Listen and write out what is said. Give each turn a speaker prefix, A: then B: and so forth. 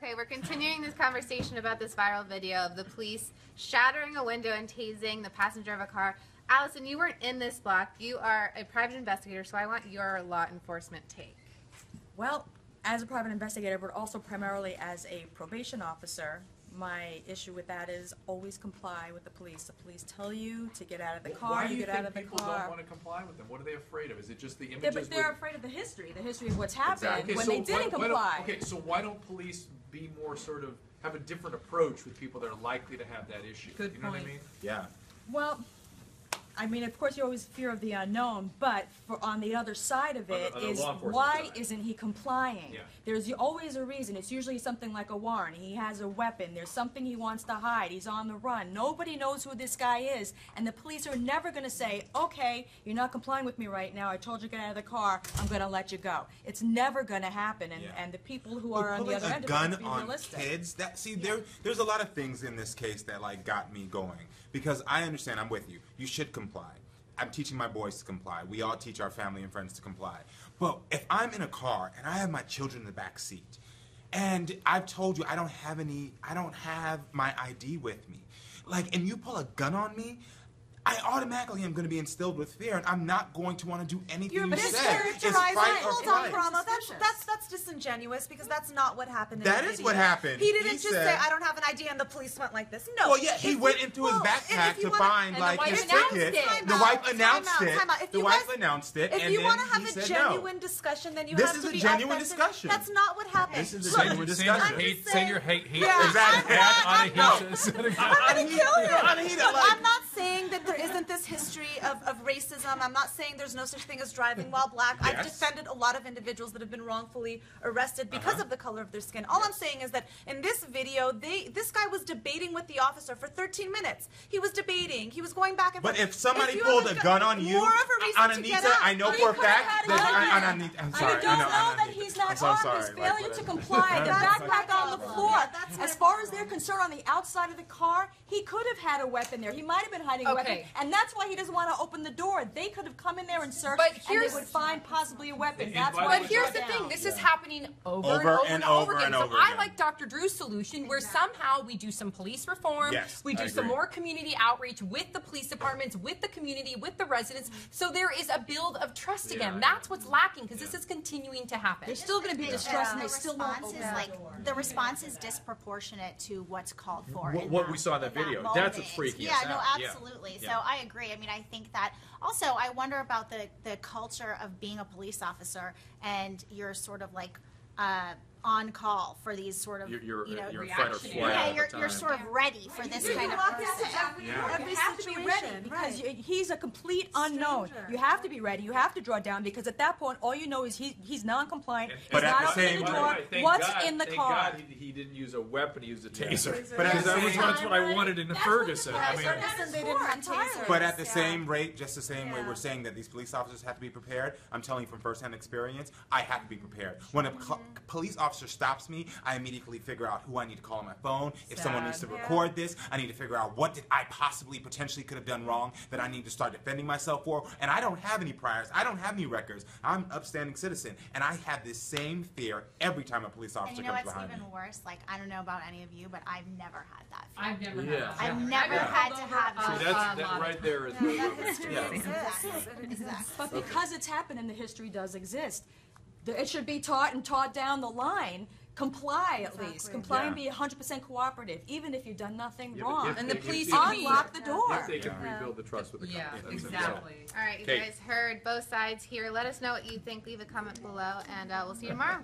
A: Okay, we're continuing this conversation about this viral video of the police shattering a window and tasing the passenger of a car. Allison, you weren't in this block. You are a private investigator, so I want your law enforcement take.
B: Well, as a private investigator, but also primarily as a probation officer, my issue with that is always comply with the police. The police tell you to get out of the car, you get out of the car.
C: Why do you think people don't want to comply with them? What are they afraid of? Is it just the images?
B: Yeah, but they're afraid of the history of what's happened
C: Exactly.
B: when
C: So
B: they didn't comply.
C: Okay, so why don't police be more sort of, have a different approach with people that are likely to have that issue?
B: Good
C: You know
B: point.
C: what I mean?
D: Yeah.
B: Well, I mean, of course, you always fear of the unknown, but on the other side of it
C: On the
B: is
C: law enforcement
B: why
C: side.
B: isn't he complying?
C: Yeah.
B: There's always a reason. It's usually something like a warrant. He has a weapon. There's something he wants to hide. He's on the run. Nobody knows who this guy is, and the police are never going to say, okay, you're not complying with me right now. I told you to get out of the car. I'm going to let you go. It's never going to happen, and the people who are on the other end of it
D: gun
B: have to be
D: on
B: realistic.
D: kids. There's a lot of things in this case that like got me going because I understand. I'm with you. You should comply. I'm teaching my boys to comply. We all teach our family and friends to comply. But if I'm in a car and I have my children in the back seat, and I've told you I don't have my ID with me, like, and you pull a gun on me, I automatically am going to be instilled with fear, and I'm not going to want to do anything you said. It's fight or
E: Hold on,
D: flight.
E: Brahma. That's disingenuous because that's not what happened.
D: That
E: in the
D: is
E: video.
D: what happened.
E: He didn't
D: He
E: just
D: said-
E: say, "I don't have an ID," and the police went like this. No.
D: Well, yeah, he went into his backpack to find like his ticket. The wife announced it. The wife announced it, and
E: if you
D: then
E: want to have
D: he
E: a
D: said
E: genuine
D: no.
E: discussion, then you
D: This
E: have
D: is
E: to
D: a
E: be
D: genuine
E: authentic.
D: discussion.
E: That's not what happened.
D: This is a
E: Look,
D: genuine
C: Saying your
D: discussion.
C: hate, saying your hate,
E: Yeah,
D: Exactly.
E: I'm gonna kill him.
D: Like,
E: I'm not saying that there isn't this history of racism. I'm not saying there's no such thing as driving while black. I've
D: Yes.
E: defended a lot of individuals that have been wrongfully arrested because of the color of their skin. All I'm saying is that in this video, this guy was debating with the officer for 13 minutes. He was debating. He was going back and forth.
D: But if somebody
E: you
D: pulled
E: have
D: a gun on you,
E: more of a reason to get
D: Anita,
E: out.
D: I know
B: But
D: for a
B: he could've
D: fact
B: had a
D: that
B: gun.
D: I'm
B: And
D: sorry.
B: you don't know that he's not
D: so
B: armed.
D: sorry.
B: His
D: Like,
B: failure to
D: whatever.
B: comply, the backpack on the floor.
E: that's
B: As
E: my
B: far as
E: problem.
B: they're concerned, on the outside of the car, he could have had a weapon there. He might have been hiding a weapon,
A: Okay.
B: and that's why he doesn't want to open the door. They could have come in there and searched,
A: But
B: and
A: here's-
B: they would find possibly a weapon.
C: And
B: That's
C: by
B: why
C: the
F: But
C: way,
B: he
F: here's
B: shut
F: the thing,
B: down.
F: this is happening over
D: Over
F: and over
D: and
F: and
D: over
F: over again.
D: and
F: So
D: over
F: I
D: again.
F: like Dr. Drew's solution where somehow we do some police reform,
D: Yes,
F: we do
D: I
F: some
D: agree.
F: more community outreach with the police departments, with the community, with the residents, so there is a build of trust again. That's what's lacking because this is continuing to happen.
B: They're still going to be distressed, and they still won't
G: response
B: open
G: is
B: the
G: like
B: door.
G: the response is disproportionate to what's called for.
C: What we saw in that video. That's what's
G: moment.
C: freaking
G: yeah,
C: us
G: no,
C: out. Yeah.
G: absolutely. So
C: Yeah.
G: I agree. I mean, I think that also I wonder about the culture of being a police officer and you're sort of like on call for these sort of
C: You're
G: you know
C: fight or flight all
G: yeah,
C: the
G: you're
C: time.
G: sort of ready for this
B: You
G: kind of
B: have to
G: person.
B: you have to be ready because he's a complete unknown. You have to be ready. You have to draw down because at that point, all you know is he's non-compliant.
D: But
B: he's
D: at
B: not
D: the
B: opening
D: same
B: the
D: time-
B: door. What's in the
C: Thank
B: car?
C: God he didn't use a weapon. He used a taser.
D: But at
C: Because
D: the
C: that was
D: same-
C: that's what I wanted in
B: That's
C: Ferguson.
B: what
C: I
B: the
C: mean,
B: Ferguson they didn't have tasers.
D: But at the same rate, just the same way we're saying that these police officers have to be prepared, I'm telling you from firsthand experience, I have to be prepared. When a police officer stops me, I immediately figure out who I need to call on my phone. If someone needs to record this, I need to figure out what did I possibly potentially could have done wrong that I need to start defending myself for. And I don't have any priors. I don't have any records. I'm an upstanding citizen. And I have this same fear every time a police
G: And
D: officer
G: you know
D: comes
G: what's
D: behind
G: even
D: me.
G: worse? Like I don't know about any of you, but I've never had that fear.
F: I've never
C: Yeah.
F: had
G: I've never had to have that.
C: see, that right there is
G: Exactly.
B: But because it's happened and the history does exist, it should be taught and taught down the line. Comply at least. Comply and be 100% cooperative, even if you've done nothing
C: Yeah, but
B: wrong.
C: if
F: And the
C: they-
F: police
C: if-
F: should be-
B: Unlock the door.
C: If they can rebuild the trust with the
F: Yeah,
C: company. That's it.
F: exactly.
A: All right, you
C: Okay.
A: guys heard both sides here. Let us know what you think. Leave a comment below, and we'll see you tomorrow.